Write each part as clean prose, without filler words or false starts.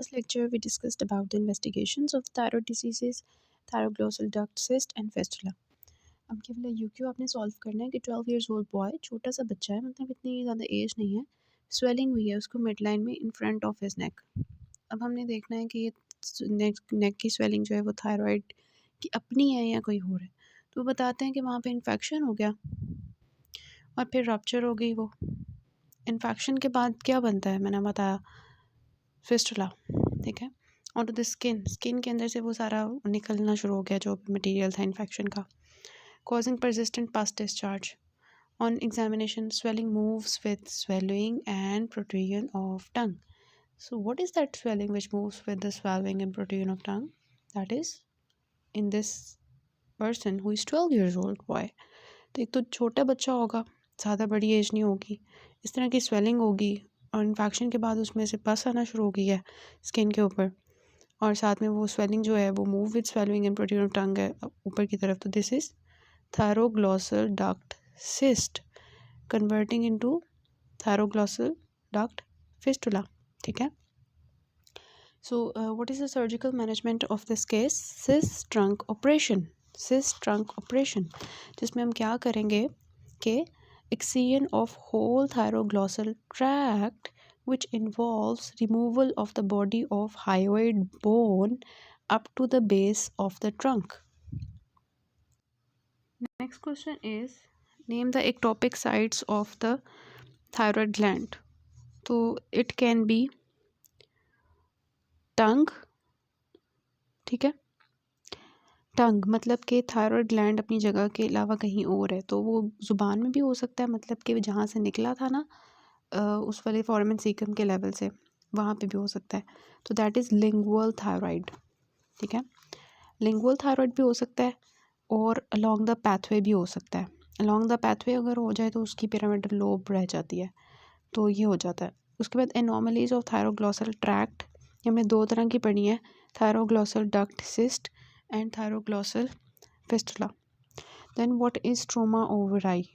last lecture, we discussed about the investigations of thyroid diseases, thyroglossal duct cyst and fistula. अब केवल UQ आपने solve करना है कि 12 इयर्स ओल्ड बॉय, छोटा सा बच्चा है, मतलब इतनी ज़्यादा एज नहीं है, स्वेलिंग हुई है उसको मिड लाइन में इन फ्रंट ऑफ हिज नेक। अब हमने देखना है कि ये नेक की स्वेलिंग जो है वो थायराइड की अपनी है या कोई और है। तो वो बताते हैं कि वहाँ पे इन्फेक्शन हो गया और फिर रप्चर हो गई। वो इन्फेक्शन के बाद क्या बनता है, मैंने बताया फिस्टुला, ठीक है। और टू द स्किन के अंदर से वो सारा निकलना शुरू हो गया जो मटेरियल था इन्फेक्शन का, causing persistent pus discharge. On examination, swelling moves with swallowing and protrusion of tongue. So what is that swelling which moves with the swallowing and protrusion of tongue? That is in this person who is 12 years old boy. तो एक तो छोटा बच्चा होगा, ज़्यादा बड़ी as नहीं होगी, इस तरह की स्वेलिंग होगी और इन्फेक्शन के बाद उसमें से पस आना शुरू हो गई है स्किन के ऊपर, और साथ में वो स्वेलिंग जो है वो move with swelling and protrusion of tongue है ऊपर की तरफ। तो this is thyroglossal duct cyst converting into thyroglossal duct fistula, ठीक है। So what is the surgical management of this case? Cyst trunk operation, जिसमें हम क्या करेंगे कि excision of whole thyroglossal tract which involves removal of the body of hyoid bone up to the base of the trunk. Next question is, name the ectopic sites of the thyroid gland. तो it can be tongue, ठीक है। टंग मतलब कि thyroid gland अपनी जगह के अलावा कहीं और है, तो वो ज़ुबान में भी हो सकता है, मतलब कि जहाँ से निकला था ना उस वाले फोरामेन सीकम के लेवल से, वहाँ पे भी हो सकता है। तो दैट इज़ लिंगुअल थायराइड, ठीक है। लिंगुअल थायराइड भी हो सकता है और अलॉन्ग द पैथवे भी हो सकता है। अलॉन्ग द पैथवे अगर हो जाए तो उसकी पिरामिडल लोब रह जाती है, तो ये हो जाता है। उसके बाद एनॉमलीज ऑफ थायरोग्लॉसल ट्रैक्ट, हमने दो तरह की पढ़ी है, thyroglossal duct cyst and thyroglossal fistula. Then what is struma ovarii?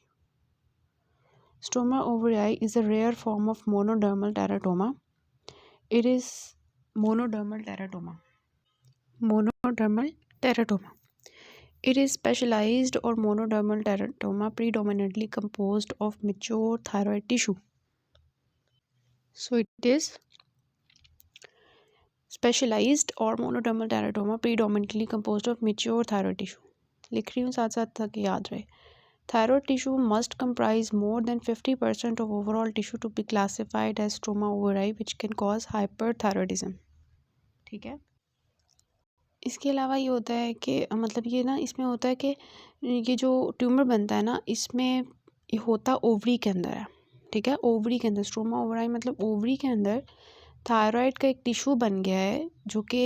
Struma ovarii is a rare form of monodermal teratoma. It is monodermal teratoma. It is specialized or monodermal teratoma predominantly composed of mature thyroid tissue. So it is specialized or monodermal teratoma predominantly composed of mature thyroid tissue. लिख रही हूँ साथ साथ ताकि याद रहे। Thyroid tissue must comprise more than 50% of overall tissue to be classified as stroma ovari, which can cause hyperthyroidism. ठीक है। इसके अलावा ये होता है कि मतलब ये ना इसमें होता है कि ये जो ट्यूमर बनता है ना, इसमें ये होता ओवरी के अंदर है, ठीक है। ओवरी के अंदर स्ट्रोमा ओवराई मतलब ओवरी के अंदर थायराइड का एक टिश्यू बन गया है जो कि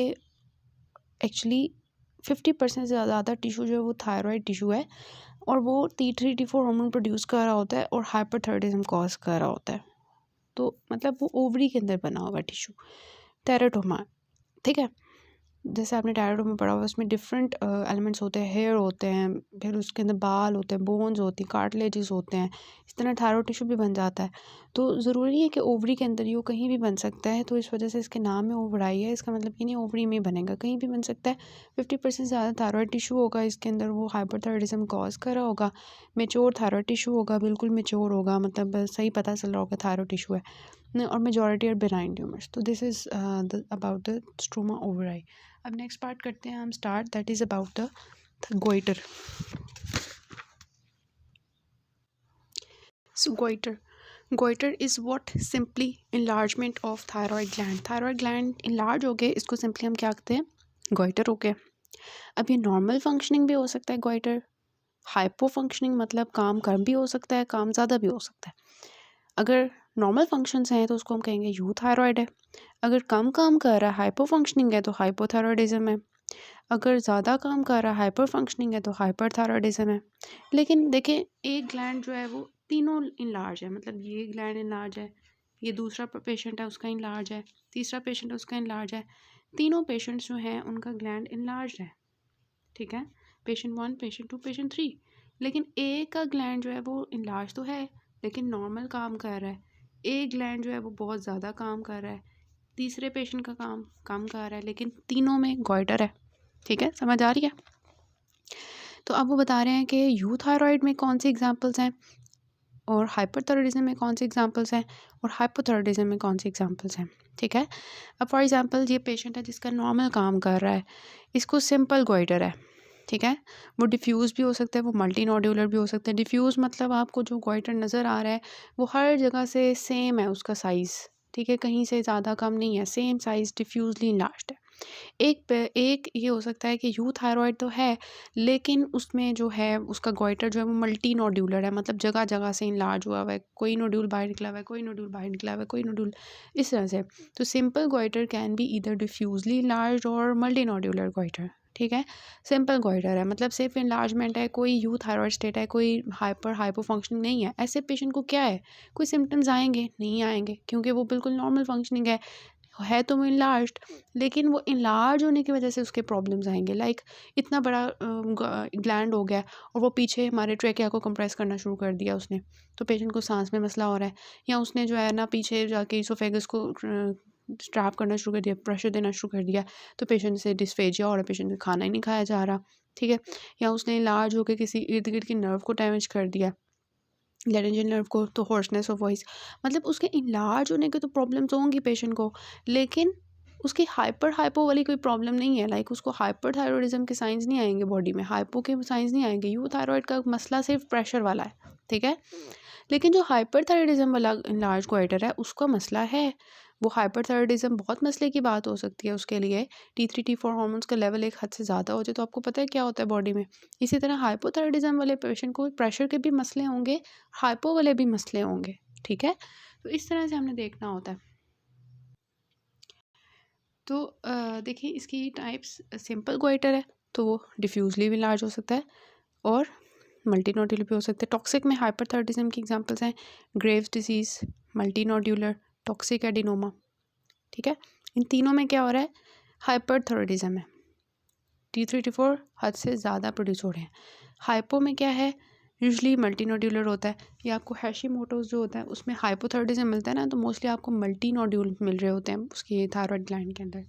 एक्चुअली 50% से ज़्यादा टिश्यू जो है वो थायराइड टिश्यू है, और वो T3 T4 हार्मोन प्रोड्यूस कर रहा होता है और हाइपरथायराइडिज्म कॉज कर रहा होता है। तो मतलब वो ओवरी के अंदर बना हुआ टिश्यू टेराटोमा, ठीक है। जैसे आपने टेराटोमा में पढ़ा हुआ, उसमें डिफरेंट एलिमेंट्स होते हैं, हेयर होते हैं, फिर उसके अंदर बाल होते हैं, बोन्स होती हैं, कार्टिलेजेस होते हैं, इस तरह थायराइड टिश्यू भी बन जाता है। तो ज़रूरी है कि ओवरी के अंदर ही हो, कहीं भी बन सकता है, तो इस वजह से इसके नाम में ओवराई है। इसका मतलब कि नहीं ओवरी में बनेगा, कहीं भी बन सकता है। 50% से ज़्यादा थायराइड टिश्यू होगा इसके अंदर, वो हाइपरथायराइडिज्म कॉज कर रहा होगा। मेच्योर थायराइड टिश्यू होगा, बिल्कुल मेच्योर होगा, मतलब सही पता चल रहा होगा थायराइड टिश्यू है, और मेजॉरिटी आर बेनाइन ट्यूमर्स। तो this is about the struma ovarii. अब नेक्स्ट पार्ट करते हैं हम start, that is about the goitre. So goitre is what simply enlargement of thyroid gland. Thyroid gland enlarge हो गए, इसको सिंपली हम क्या कहते हैं, गोइटर हो गया। अब ये नॉर्मल फंक्शनिंग भी हो सकता है गोइटर, हाइपो फंक्शनिंग मतलब काम कम भी हो सकता है, काम ज़्यादा भी हो सकता है। अगर नॉर्मल फंक्शंस हैं तो उसको हम कहेंगे यूथायरॉयड है। अगर कम काम कर रहा है, हाइपो फंक्शनिंग है, तो हाइपोथायरॉयडिज्म है। अगर ज़्यादा काम कर रहा है, हाइपर फंक्शनिंग है, तो हाइपरथायरॉयडिज्म है। लेकिन देखें, एक ग्लैंड जो है वो तीनों इनलार्ज है, मतलब ये ग्लैंड इनलार्ज है, ये दूसरा पेशेंट है उसका इनलार्ज है, तीसरा पेशेंट है उसका इनलार्ज है। तीनों पेशेंट्स जो हैं उनका ग्लैंड इनलार्ज है, ठीक है। Patient 1, patient 2, patient 3। लेकिन एक का ग्लैंड जो है वो इनलार्ज तो है लेकिन नॉर्मल काम कर रहा है। एक ग्लैंड जो है वो बहुत ज़्यादा काम कर रहा है। तीसरे पेशेंट का काम कम कर रहा है, लेकिन तीनों में गॉइटर है। ठीक है, समझ आ रही है? तो अब वो बता रहे हैं कि यूथायरॉइड में कौन सी एग्जांपल्स हैं और हाइपरथायरॉयडिज्म में कौन सी एग्जांपल्स हैं और हाइपोथायरॉयडिज्म में कौन सी एग्जांपल्स हैं। ठीक है, अब फॉर एग्जांपल ये पेशेंट है जिसका नॉर्मल काम कर रहा है, इसको सिंपल गॉइटर है। ठीक है, वो डिफ्यूज़ भी हो सकता है, वो मल्टी नोड्यूलर भी हो सकता है। डिफ्यूज़ मतलब आपको जो गॉइटर नज़र आ रहा है वो हर जगह से सेम है उसका साइज़। ठीक है, कहीं से ज़्यादा कम नहीं है, सेम साइज़ डिफ्यूजली इनलार्ज्ड है। एक ये हो सकता है कि यूथायरॉइड तो है, लेकिन उसमें जो है उसका गॉइटर जो है वो मल्टी नोड्यूलर है, मतलब जगह जगह से इनलार्ज हुआ हुआ है, कोई नोड्यूल बाहर निकला हुआ है, कोई नोड्यूल बाहर निकला हुआ है, कोई नोड्यूल इस तरह से। तो simple goitre can be either डिफ्यूजली enlarge और मल्टी नोड्यूलर गॉइटर। ठीक है, सिंपल गॉइटर है मतलब सिर्फ इनलार्जमेंट है, कोई यूथायरॉइड स्टेट है, कोई हाइपो फंक्शनिंग नहीं है। ऐसे पेशेंट को क्या है, कोई सिम्टम्स आएंगे नहीं आएंगे, क्योंकि वो बिल्कुल नॉर्मल फंक्शनिंग है तो वो इनलार्ज्ड, लेकिन वो इनलार्ज होने की वजह से उसके प्रॉब्लम्स आएंगे। लाइक इतना बड़ा ग्लैंड हो गया और वो पीछे हमारे ट्रेकिया को कंप्रेस करना शुरू कर दिया उसने, तो पेशेंट को सांस में मसला हो रहा है। या उसने जो है ना पीछे जाके इसोफेगस को स्ट्रैप करना शुरू कर दिया, प्रेशर देना शुरू कर दिया, तो पेशेंट से डिस्फेजिया हो रहा है, पेशेंट को खाना ही नहीं खाया जा रहा। ठीक है, या उसने इलाज होकर किसी इर्द गिर्द की नर्व को डैमेज कर दिया, लेरेंजियल नर्व को, तो होर्सनेस ऑफ वॉइस। मतलब उसके इलाज होने के तो प्रॉब्लम्स होंगी पेशेंट को, लेकिन उसकी हाइपो वाली कोई प्रॉब्लम नहीं है। लाइक उसको हाइपरथायरॉयडिज्म के साइंस नहीं आएंगे बॉडी में, हाइपो के साइंस नहीं आएंगे। यूथायरॉइड का मसला सिर्फ प्रेशर वाला है। ठीक है, लेकिन जो हाइपरथायरॉयडिज्म वाला लार्ज गोइटर है उसका मसला है, वो हाइपरथायरॉयडिज्म बहुत मसले की बात हो सकती है उसके लिए। T3 T4 हार्मोन्स का लेवल एक हद से ज़्यादा हो जाए तो आपको पता है क्या होता है बॉडी में। इसी तरह हाइपोथायरॉयडिज्म वाले पेशेंट को प्रेशर के भी मसले होंगे, हाइपो वाले भी मसले होंगे। ठीक है, तो इस तरह से हमने देखना होता है। तो देखिए इसकी टाइप्स, सिंपल गोइटर है तो वो डिफ्यूजली भी लार्ज हो सकता है और मल्टी नोड्यूलर भी हो सकते हैं। टॉक्सिक में हाइपरथायरॉयडिज्म की एग्जांपल्स हैं Graves disease, multi nodular, toxic adenoma. ठीक है, इन तीनों में क्या हो रहा है, हाइपरथायरॉयडिज्म है। T3 T4 हद से ज़्यादा प्रोड्यूस हो रहे हैं। हाइपो में क्या है, यूजली मल्टी नोड्यूलर होता है, या आपको हैशीमोटोस जो होता है उसमें हाइपोथायरॉयडिज्म मिलता है ना, तो मोस्टली आपको मल्टी नोड्यूल मिल रहे होते हैं उसकी थायराइड ग्लैंड के अंदर।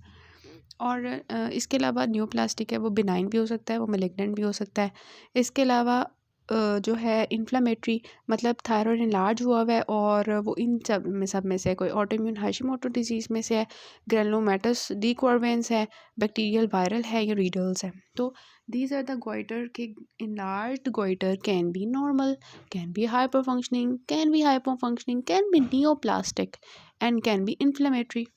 और इसके अलावा न्यूप्लास्टिक है, वो बिनाइन भी हो सकता है, वो मेलिग्नेंट भी हो सकता है। इसके अलावा जो है इन्फ्लामेटरी, मतलब थायराइड इनलार्ज हुआ हुआ है और वो इन सब में से कोई ऑटोइम्यून हाशिमोटो डिजीज़ में से है, ग्रेनुलोमेटस डिक्वार्वेंस है, बैक्टीरियल वायरल है या रीडल्स है। तो दीज आर द गोइटर के enlarged goitre can B normal, can be hyper functioning, can be hypo functioning, can be neoplastic and can be inflammatory.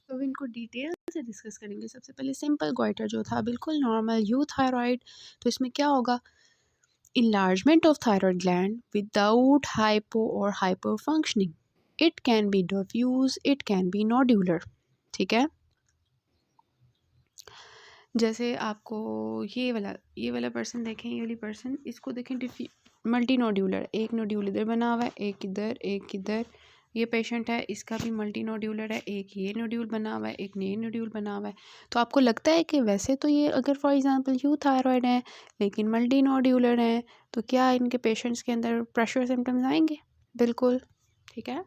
तो इनको डिटेल से डिस्कस करेंगे। सबसे पहले सिंपल गोइटर जो था बिल्कुल नॉर्मल यूथायरॉइड, तो इसमें क्या होगा, enlargement of thyroid gland without hypo or hyperfunctioning. It can be diffuse, it can be nodular. ठीक है, जैसे आपको ये वाला पर्सन देखें, ये वाली पर्सन, इसको देखें मल्टी नोड्यूलर, एक नोड्यूल इधर बना हुआ है, एक इधर एक इधर। ये पेशेंट है, इसका भी मल्टी नोड्यूलर है, एक ये नोड्यूल बना हुआ है, एक ये नोड्यूल बना हुआ है। तो आपको लगता है कि वैसे तो ये अगर फॉर एग्जांपल यूथायरॉइड है लेकिन मल्टी नोड्यूलर है, तो क्या इनके पेशेंट्स के अंदर प्रेशर सिम्टम्स आएंगे? बिल्कुल। ठीक है,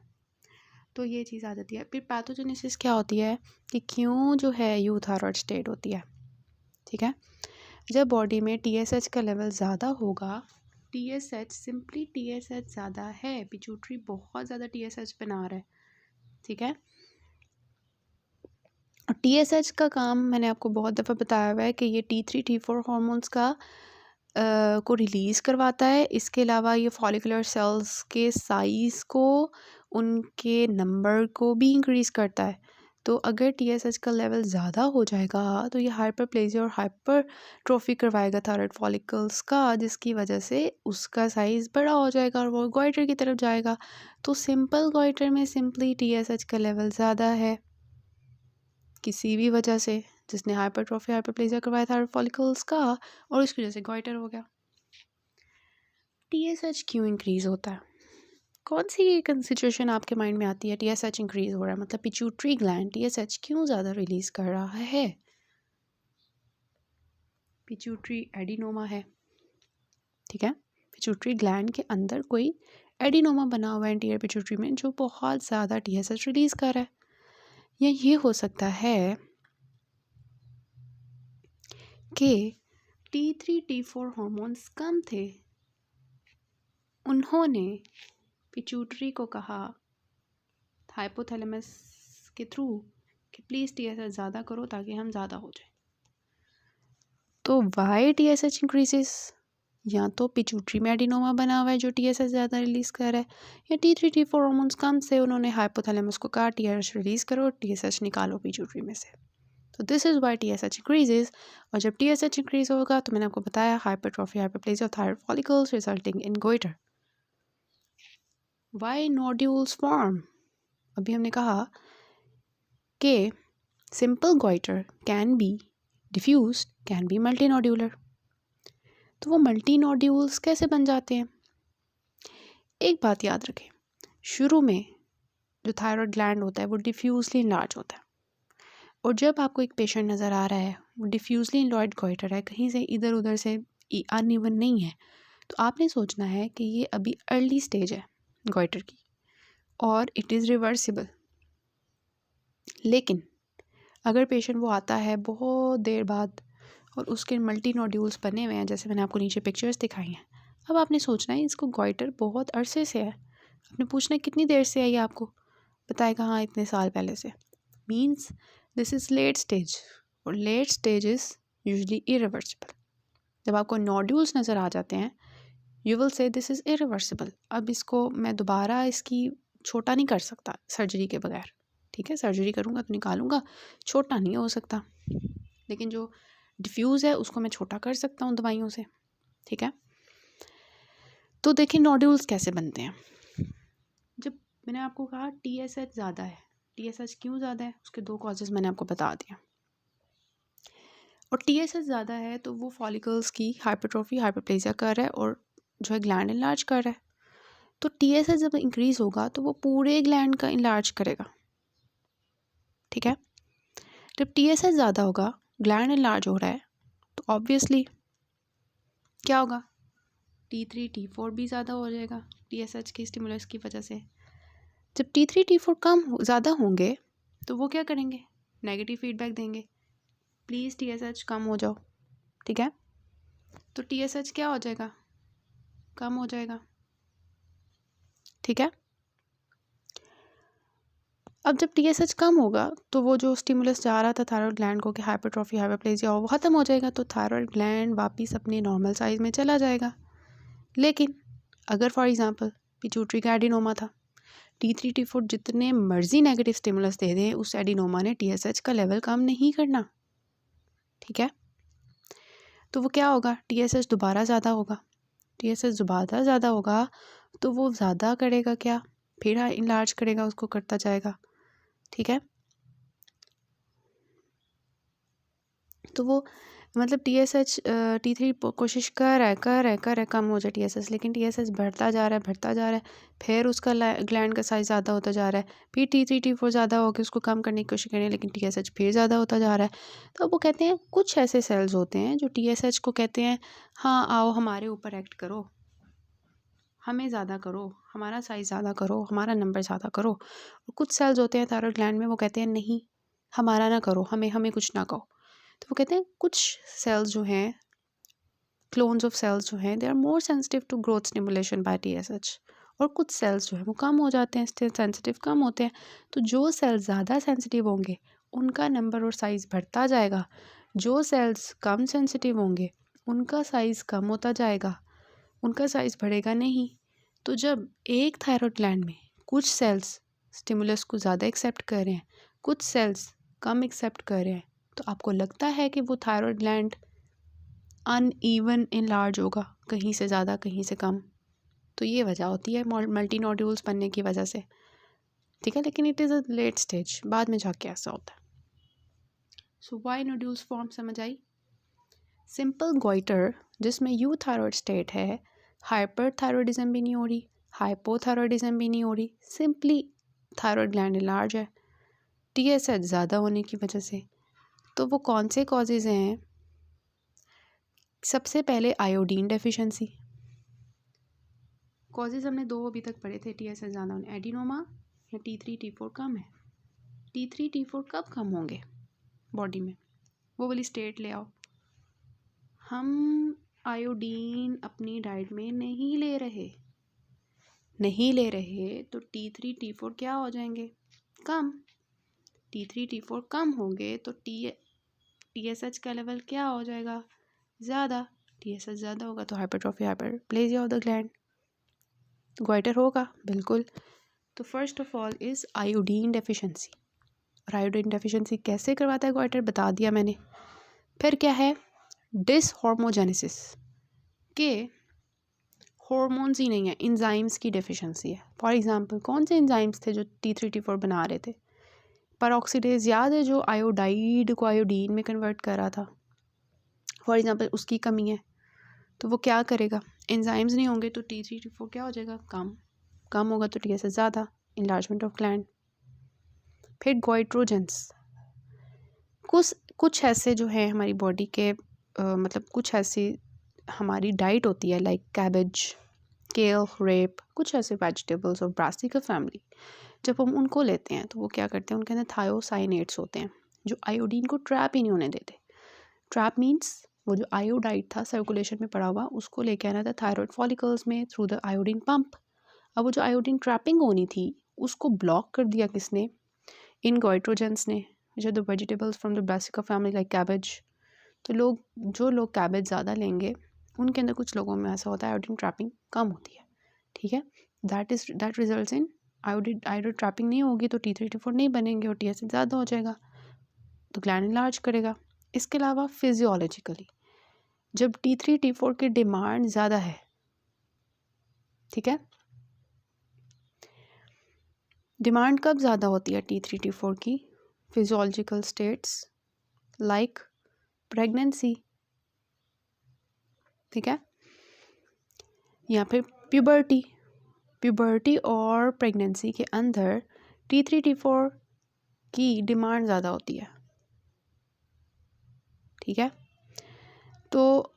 तो ये चीज़ आ जाती है। फिर पैथोजेनेसिस क्या होती है कि क्यों जो है यूथायरॉइड स्टेट होती है। ठीक है, जब बॉडी में TSH का लेवल ज़्यादा होगा, TSH सिंपली TSH ज़्यादा है, पिट्यूटरी बहुत ज़्यादा TSH बना रहा है। ठीक है, और TSH का काम मैंने आपको बहुत दफ़ा बताया हुआ है कि ये T3 T4 हार्मोन्स का को रिलीज़ करवाता है। इसके अलावा ये फॉलिकुलर सेल्स के साइज़ को, उनके नंबर को भी इंक्रीज़ करता है। तो अगर TSH का लेवल ज़्यादा हो जाएगा तो ये हाइपरप्लेजिया और हाइपरट्रोफी करवाएगा थायराइड फॉलिकल्स का, जिसकी वजह से उसका साइज़ बड़ा हो जाएगा और वो गॉइटर की तरफ जाएगा। तो सिंपल गॉइटर में सिंपली TSH का लेवल ज़्यादा है किसी भी वजह से, जिसने हाइपरट्रोफी हाइपरप्लेजिया करवाया थायराइड फॉलिकल्स का, और उसकी वजह से गॉइटर हो गया। TSH क्यों इंक्रीज़ होता है? कौन सी सिचुएशन आपके माइंड में आती है TSH इंक्रीज़ हो रहा है, मतलब पिट्यूटरी ग्लैंड TSH क्यों ज़्यादा रिलीज़ कर रहा है? पिट्यूटरी एडिनोमा है। ठीक है, पिट्यूटरी ग्लैंड के अंदर कोई एडिनोमा बना हुआ है एंटीरियर पिट्यूटरी में, जो बहुत ज़्यादा TSH रिलीज़ कर रहा है। या ये हो सकता है कि T3 T4 हार्मोन्स कम थे, उन्होंने पिट्यूटरी को कहा हाइपोथैलेमस के थ्रू कि प्लीज़ TSH ज़्यादा करो ताकि हम ज़्यादा हो जाए। तो वाई TSH इंक्रीजेस, या तो पिट्यूटरी में एडिनोमा बना हुआ है जो TSH ज़्यादा रिलीज़ कर रहा है, या T3 T4 हार्मोन्स कम से उन्होंने हाइपोथैलेमस को कहा TSH रिलीज़ करो, TSH निकालो पिट्यूटरी में से। तो this is why TSH increases. और जब TSH इंक्रीज होगा तो मैंने आपको बताया hypertrophy hyperplasia of thyroid follicles resulting in goitre. Why nodules form, अभी हमने कहा कि simple goitre can be diffuse, can be multi nodular. तो वो मल्टी नोड्यूल्स कैसे बन जाते हैं? एक बात याद रखें, शुरू में जो थायराइड ग्लैंड होता है वो डिफ्यूजली इनलार्ज होता है, और जब आपको एक पेशेंट नज़र आ रहा है वो डिफ्यूजली इनलार्ज गोइटर है, कहीं से इधर उधर से अनइवन नहीं है, तो आपने सोचना है कि ये अभी अर्ली स्टेज है गोइटर की और इट इज़ रिवर्सिबल। लेकिन अगर पेशेंट वो आता है बहुत देर बाद और उसके मल्टी नोड्यूल्स बने हुए हैं, जैसे मैंने आपको नीचे पिक्चर्स दिखाई हैं, अब आपने सोचना है इसको गोइटर बहुत अरसे से है। आपने पूछना है कितनी देर से है, ये आपको बताएगा हाँ इतने साल पहले से। Means this is late stage, और late stage is usually irreversible. जब आपको नोड्यूल्स नज़र आ जाते हैं you will say this is irreversible. अब इसको मैं दोबारा इसकी छोटा नहीं कर सकता सर्जरी के बगैर, ठीक है, सर्जरी करूँगा तो निकालूंगा, छोटा नहीं हो सकता, लेकिन जो डिफ्यूज़ है उसको मैं छोटा कर सकता हूँ दवाइयों से, ठीक है। तो देखिए नोड्यूल्स कैसे बनते हैं। जब मैंने आपको कहा TSH ज़्यादा है, TSH क्यों ज़्यादा है, उसके 2 कॉजेज़ मैंने आपको बता दिया। और TSH ज़्यादा है तो वो फॉलिकल्स की हाइपरट्रॉफी हाइपरप्लेजिया कर रहा है और जो है ग्लैंड इनलार्ज कर रहा है। तो TSH जब इंक्रीज़ होगा तो वो पूरे ग्लैंड का इनलार्ज करेगा, ठीक है। जब TSH ज़्यादा होगा, ग्लैंड इनलार्ज हो रहा है, तो ऑब्वियसली क्या होगा, T3 T4 भी ज़्यादा हो जाएगा TSH की स्टिमुलस की वजह से। जब T3 T4 ज़्यादा होंगे तो वो क्या करेंगे, नेगेटिव फीडबैक देंगे, प्लीज़ TSH कम हो जाओ, ठीक है। तो TSH क्या हो जाएगा, कम हो जाएगा, ठीक है। अब जब TSH कम होगा तो वो जो स्टिमुलस जा रहा था थायराइड ग्लैंड को कि हाइपरट्रॉफी हाइपरप्लेजिया वो ख़त्म हो जाएगा, तो थायराइड ग्लैंड वापस अपने नॉर्मल साइज़ में चला जाएगा। लेकिन अगर फॉर एग्जांपल पिट्यूटरी का एडिनोमा था, T3 T4 जितने मर्जी नेगेटिव स्टिमुलस दे दें उस एडिनोमा ने TSH का लेवल कम नहीं करना, ठीक है। तो वो क्या होगा, TSH दोबारा ज़्यादा होगा, TSH दोबारा ज़्यादा होगा तो वो ज़्यादा करेगा क्या, फिर इनलार्ज करेगा, उसको करता जाएगा, ठीक है। तो वो मतलब TSH T3 कोशिश कर रहा है कम हो जाए TSH, लेकिन TSH बढ़ता जा रहा है, फिर उसका ग्लैंड का साइज़ ज़्यादा होता जा रहा है, फिर T3 T4 ज़्यादा हो के उसको कम करने की कोशिश करें, लेकिन TSH फिर ज़्यादा होता जा रहा है। तो वो कहते हैं कुछ ऐसे सेल्स होते हैं जो TSH को कहते हैं हाँ आओ हमारे ऊपर एक्ट करो, हमें ज़्यादा करो, हमारा साइज़ ज़्यादा करो, हमारा नंबर ज़्यादा करो। और कुछ सेल्स होते हैं थायराइड ग्लैंड में वो कहते हैं नहीं हमारा ना करो, हमें कुछ ना कहो। तो वो कहते हैं कुछ सेल्स जो हैं, क्लोन्स ऑफ सेल्स जो हैं, they are more sensitive to growth stimulation by TSH, और कुछ सेल्स जो है वो कम हो जाते हैं, सेंसिटिव कम होते हैं। तो जो सेल्स ज़्यादा सेंसिटिव होंगे उनका नंबर और साइज़ बढ़ता जाएगा, जो सेल्स कम सेंसिटिव होंगे उनका साइज़ कम होता जाएगा, उनका साइज़ बढ़ेगा नहीं। तो जब एक थायराइड ग्लैंड में कुछ सेल्स स्टिमुलस को ज़्यादा एक्सेप्ट कर रहे हैं, कुछ सेल्स कम एक्सेप्ट कर रहे हैं, तो आपको लगता है कि वो थायराइड ग्लैंड अनइवन इनलार्ज होगा, कहीं से ज़्यादा कहीं से कम। तो ये वजह होती है मल्टी नोड्यूल्स बनने की वजह से, ठीक है। लेकिन it is a late stage, बाद में जाके ऐसा होता है। सो वाई नोड्यूल्स फॉर्म समझ आई। सिंपल गोइटर जिसमें यूथायरॉयड स्टेट है, हाइपरथायरॉयडिज्म भी नहीं हो रही, हाइपोथायरॉयडिज्म भी नहीं हो रही, सिंपली थायरॉयड ग्लैंड लार्ज है TSH ज़्यादा होने की वजह से। तो वो कौन से कॉजेज़ हैं, सबसे पहले आयोडीन डेफिशिएंसी। कॉजेज़ हमने 2 अभी तक पढ़े थे TSH ज़्यादा होने, एडिनोमा या T3 T4 कम है। T3 T4 कब कम होंगे बॉडी में, वो वाली स्टेट ले आओ। हम आयोडीन अपनी डाइट में नहीं ले रहे तो T3 T4 क्या हो जाएंगे, कम। T3 T4 कम होंगे तो TSH का लेवल क्या हो जाएगा, ज़्यादा। TSH ज़्यादा होगा तो hypertrophy, hyperplasia of the gland, goitre होगा बिल्कुल। तो first of all is iodine deficiency. और आयोडीन डेफिशिएंसी कैसे करवाता है ग्वाइटर, बता दिया मैंने। फिर क्या है, डिसहार्मोजेनेसिस के हॉर्मोन्स ही नहीं है, एंजाइम्स की डेफिशिएंसी है। फॉर एग्जांपल कौन से एंजाइम्स थे जो T3 T4 बना रहे थे, पेरोक्सीडेज याद है, जो आयोडाइड को आयोडीन में कन्वर्ट कर रहा था। फॉर एग्जांपल उसकी कमी है तो वो क्या करेगा, एंजाइम्स नहीं होंगे तो T3 T4 क्या हो जाएगा, कम होगा तो TSH ज़्यादा, इन्लार्जमेंट ऑफ ग्लैंड। फिर गोइट्रोजेंस, कुछ ऐसे जो है हमारी बॉडी के मतलब कुछ ऐसी हमारी डाइट होती है, लाइक कैबेज, केल, रेप, कुछ ऐसे वेजिटेबल्स और ब्रासिका फैमिली, जब हम उनको लेते हैं तो वो क्या करते हैं, उनके अंदर थायोसाइनेट्स होते हैं जो आयोडीन को ट्रैप ही नहीं होने देते। ट्रैप मीन्स वो जो आयोडाइड था सर्कुलेशन में पड़ा हुआ, उसको लेके आना था थायराइड फॉलिकल्स में थ्रू द आयोडीन पंप। अब वो जो आयोडीन ट्रैपिंग होनी थी उसको ब्लॉक कर दिया किसने, इन गोइट्रोजेंस ने, जो the vegetables from the brassica family like cabbage. तो जो लोग कैबेज ज़्यादा लेंगे उनके अंदर कुछ लोगों में ऐसा होता है आयोडीन ट्रैपिंग कम होती है, ठीक है। That results in iodine trapping नहीं होगी तो T3 T4 नहीं बनेंगे और TSH ज़्यादा हो जाएगा तो ग्लैंड इनलार्ज करेगा। इसके अलावा फिजियोलॉजिकली जब T3 T4 की डिमांड ज़्यादा है, ठीक है, डिमांड कब ज़्यादा होती है T3 T4 की, फिजियोलॉजिकल स्टेट्स लाइक प्रेगनेंसी, ठीक है, या फिर प्यूबर्टी और प्रेगनेंसी के अंदर T3 T4 की डिमांड ज़्यादा होती है, ठीक है। तो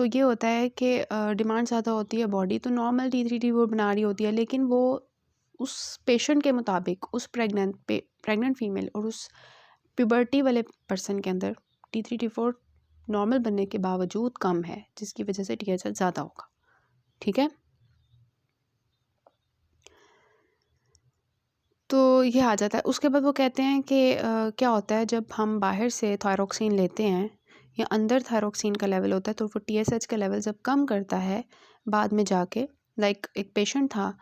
ये होता है कि डिमांड ज़्यादा होती है बॉडी, तो नॉर्मल T3 T4 बना रही होती है, लेकिन वो उस पेशेंट के मुताबिक, उस प्रेग्नेंट फीमेल और उस प्यूबर्टी वाले पर्सन के अंदर T3 T4 नॉर्मल बनने के बावजूद कम है, जिसकी वजह से TSH ज़्यादा होगा, ठीक है। तो ये आ जाता है। उसके बाद वो कहते हैं कि क्या होता है जब हम बाहर से थायरोक्सिन लेते हैं या अंदर थायरोक्सिन का लेवल होता है तो वो TSH का लेवल जब कम करता है बाद में जाके, लाइक एक पेशेंट था,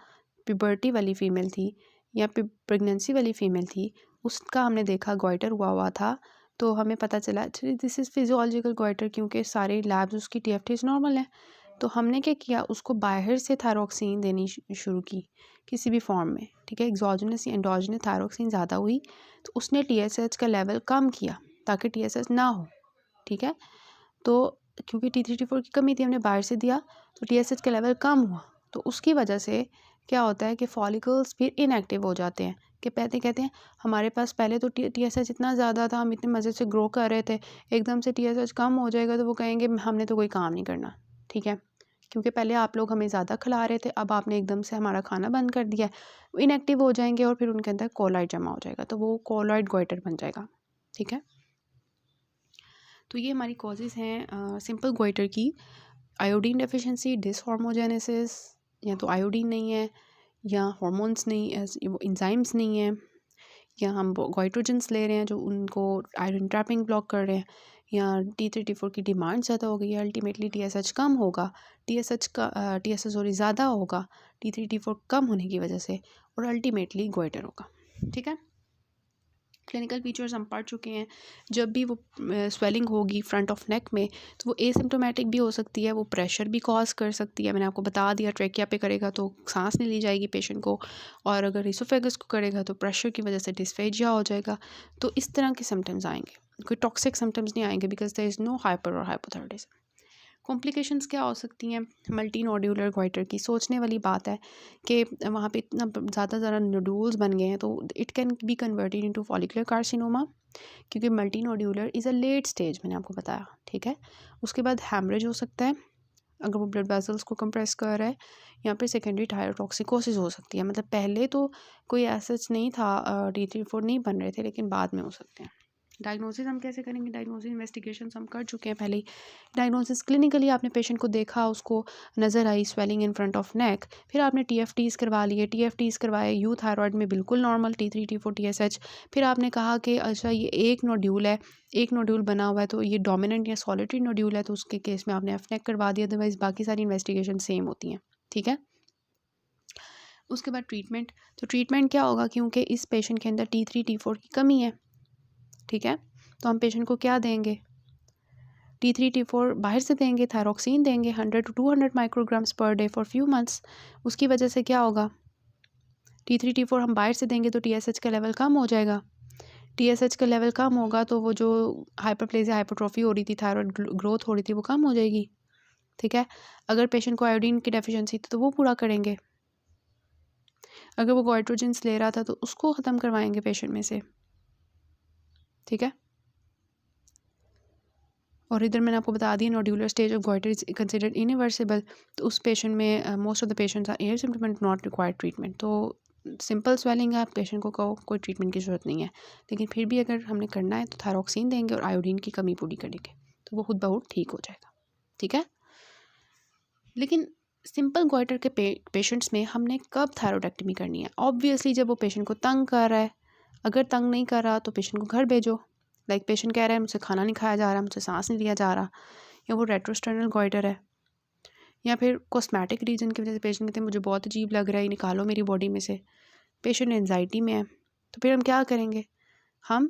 प्यूबर्टी वाली फ़ीमेल थी या प्रेगनेंसी वाली फ़ीमेल थी, उसका हमने देखा गॉइटर हुआ था, तो हमें पता चला दिस इज़ फिजियोलॉजिकल गॉइटर, क्योंकि सारे लैब्स उसकी TFTs नॉर्मल है। तो हमने क्या किया, उसको बाहर से थायरोक्सिन देनी शुरू की किसी भी फॉर्म में, ठीक है। एक्सोजेनस या एंडोजेनस थायरोक्सिन ज़्यादा हुई तो उसने TSH का लेवल कम किया ताकि TSH ना हो, ठीक है। तो क्योंकि T3 T4 की कमी थी, हमने बाहर से दिया तो TSH का लेवल कम हुआ, तो उसकी वजह से क्या होता है कि फॉलिकल्स फिर इनएक्टिव हो जाते हैं। कि कहते हैं हमारे पास पहले तो TSH इतना ज़्यादा था, हम इतने मज़े से ग्रो कर रहे थे, एकदम से TSH कम हो जाएगा तो वो कहेंगे हमने तो कोई काम नहीं करना, ठीक है, क्योंकि पहले आप लोग हमें ज़्यादा खिला रहे थे, अब आपने एकदम से हमारा खाना बंद कर दिया है। इनएक्टिव हो जाएंगे और फिर उनके अंदर कोलॉइड जमा हो जाएगा, तो वो कोलॉइड गॉइटर बन जाएगा, ठीक है। तो ये हमारी कॉजेज़ हैं सिंपल गॉइटर की, आयोडीन डेफिशिएंसी, डिसहार्मोजेनेसिस, या तो आयोडीन नहीं है, या हार्मोन्स नहीं, वो एंजाइम्स नहीं है, या हम गोइट्रोजेंस ले रहे हैं जो उनको आयरन ट्रैपिंग ब्लॉक कर रहे हैं, या T3 T4 की डिमांड ज़्यादा हो गई है, अल्टीमेटली TSH कम होगा, TSH सॉरी ज़्यादा होगा T3 T4 कम होने की वजह से, और अल्टीमेटली गोइटर होगा, ठीक है। क्लिनिकल फीचर्स हम पढ़ चुके हैं। जब भी वो स्वेलिंग होगी फ्रंट ऑफ नेक में तो वो एसिम्प्टोमेटिक भी हो सकती है, वो प्रेशर भी कॉज कर सकती है, मैंने आपको बता दिया। ट्रेकिया पे करेगा तो सांस नहीं ली जाएगी पेशेंट को, और अगर इसोफेगस को करेगा तो प्रेशर की वजह से डिस्फेजिया हो जाएगा। तो इस तरह के सिम्टम्स आएंगे, कोई टॉक्सिक सिम्टम्स नहीं आएंगे, because there is no hyper और हाइपोथायरायडिज्म। कॉम्प्लिकेशंस क्या हो सकती हैं मल्टी नोड्यूलर गॉइटर की? सोचने वाली बात है कि वहाँ पे इतना ज़्यादा नोडूल्स बन गए हैं, तो it can be converted into follicular carcinoma, क्योंकि multi nodular is a late stage, मैंने आपको बताया, ठीक है। उसके बाद हैमरेज हो सकता है, अगर वो ब्लड वेसल्स को कंप्रेस कर रहा है, यहाँ पे सेकेंडरी थायरोटॉक्सिकोसिस हो सकती है। मतलब पहले तो कोई ऐसा नहीं था, T3-4 नहीं बन रहे थे, लेकिन बाद में हो सकते हैं। डायग्नोसिस हम कैसे करेंगे? डायग्नोसिस इन्वेस्टिगेशन हम कर चुके हैं पहले ही। डायग्नोसिस क्लिनिकली आपने पेशेंट को देखा, उसको नज़र आई swelling in front of neck, फिर आपने TFTs करवा लिए, TFTs करवाए, यू थायराइड में बिल्कुल नॉर्मल T3 T4 TSH। फिर आपने कहा कि अच्छा ये एक नोड्यूल है, एक नोड्यूल बना हुआ है, तो ये डोमिनेंट या सॉलिटरी नोड्यूल है, तो उसके केस में आपने एफनेक करवा दिया, अदरवाइज़ बाकी सारी इन्वेस्टिगेशन सेम होती हैं। ठीक है। उसके बाद ट्रीटमेंट, तो ट्रीटमेंट क्या होगा? क्योंकि इस पेशेंट के अंदर T3 T4 की कमी है, ठीक है, तो हम पेशेंट को क्या देंगे? T3 T4 बाहर से देंगे, थायरोक्सिन देंगे 100 to 200 micrograms per day for few months. उसकी वजह से क्या होगा? T3 T4 हम बाहर से देंगे तो TSH का लेवल कम हो जाएगा। TSH का लेवल कम होगा तो वो जो हाइपरप्लेजिया हाइपरट्रॉफी हो रही थी, थायराइड ग्रोथ हो रही थी, वो कम हो जाएगी। ठीक है। अगर पेशेंट को आयोडीन की डेफिशिएंसी थी तो वो पूरा करेंगे। अगर वो गोइट्रोजिन्स ले रहा था तो उसको ख़त्म करवाएंगे पेशेंट में से। ठीक है। और इधर मैंने आपको बता दिया nodular stage of goiter is considered irreversible, तो उस पेशेंट में most of the patients are asymptomatic not required treatment. तो सिंपल स्वेलिंग है, आप पेशेंट को कहो कोई ट्रीटमेंट की ज़रूरत नहीं है, लेकिन फिर भी अगर हमने करना है तो थायरोक्सिन देंगे और आयोडीन की कमी पूरी करेंगे, तो वो खुद ब खुद ठीक हो जाएगा। ठीक है। लेकिन सिंपल गोइटर के पेशेंट्स में हमने कब थायरोइडेक्टमी करनी है? ऑब्वियसली जब वो पेशेंट को तंग कर रहा है। अगर तंग नहीं कर रहा तो पेशेंट को घर भेजो। लाइक पेशेंट कह रहा है मुझसे खाना नहीं खाया जा रहा, मुझसे सांस नहीं लिया जा रहा, या वो रेट्रोस्टर्नल गोइटर है, या फिर कॉस्मेटिक रीजन की वजह से पेशेंट कहते हैं मुझे बहुत अजीब लग रहा है, ये निकालो मेरी बॉडी में से। पेशेंट एनजाइटी में है, तो फिर हम क्या करेंगे? हम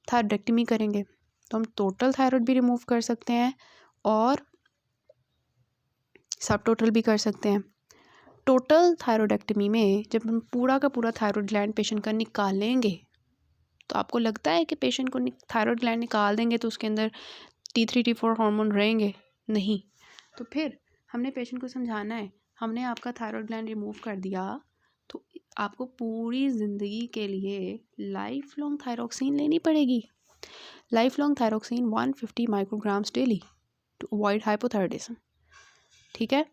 थायरोइडेक्टमी करेंगे। तो हम टोटल थायराइड भी रिमूव कर सकते हैं और सब टोटल भी कर सकते हैं। टोटल थायरोइडेक्टमी में जब हम पूरा का पूरा थायराइड ग्लैंड पेशेंट का निकालेंगे, तो आपको लगता है कि पेशेंट को थायराइड ग्लैंड निकाल देंगे तो उसके अंदर T3 T4 हार्मोन रहेंगे? नहीं। तो फिर हमने पेशेंट को समझाना है, हमने आपका थायराइड ग्लैंड रिमूव कर दिया तो आपको पूरी ज़िंदगी के लिए लाइफ लॉन्ग थायरोक्सिन लेनी पड़ेगी। Life long thyroxine 150 micrograms daily to avoid hypothyroidism. ठीक है।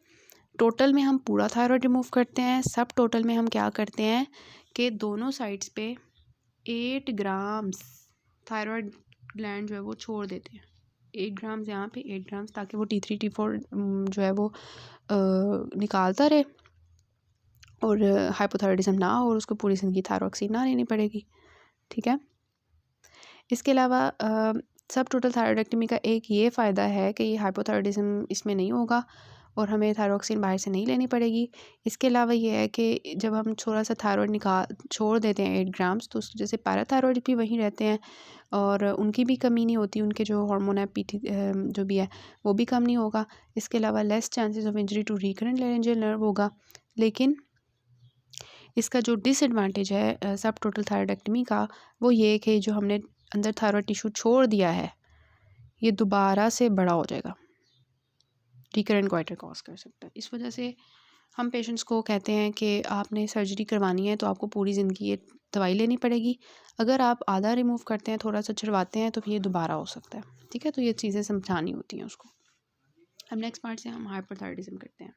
टोटल में हम पूरा थायराइड रिमूव करते हैं, सब टोटल में हम क्या करते हैं कि दोनों साइड्स पे 8 ग्राम्स थायराइड ग्लैंड जो है वो छोड़ देते हैं। 8 ग्राम्स यहाँ पे, 8 ग्राम्स, ताकि वो T3 T4 जो है वो निकालता रहे और हाइपोथायरॉयडिज्म ना हो और उसको पूरी ज़िंदगी थायरोक्सिन ना लेनी पड़ेगी। ठीक है। इसके अलावा सब टोटल थायरोइडेक्टमी का एक ये फ़ायदा है कि ये हाइपोथायरॉयडिज्म इसमें नहीं होगा और हमें थायरोक्सिन बाहर से नहीं लेनी पड़ेगी। इसके अलावा ये है कि जब हम थोड़ा सा थायराइड छोड़ देते हैं 8 ग्राम्स, तो उसकी जैसे पैराथायरॉयड भी वहीं रहते हैं और उनकी भी कमी नहीं होती, उनके जो हार्मोन है PT जो भी है वो भी कम नहीं होगा। इसके अलावा less chances of injury to recurrent laryngeal nerve होगा। लेकिन इसका जो डिसएडवांटेज है सब टोटल थायरोइडेक्टमी का, वो ये कि जो हमने अंदर थायराइड टिश्यू छोड़ दिया है ये दोबारा से बड़ा हो जाएगा, रिकरेंट गोइटर कॉज कर सकता है। इस वजह से हम पेशेंट्स को कहते हैं कि आपने सर्जरी करवानी है तो आपको पूरी ज़िंदगी ये दवाई लेनी पड़ेगी। अगर आप आधा रिमूव करते हैं, थोड़ा सा छुड़वाते हैं, तो फिर ये दोबारा हो सकता है। ठीक है। तो ये चीज़ें समझानी होती हैं उसको। अब नेक्स्ट पार्ट से हम हाइपोथायरॉयडिज्म करते हैं।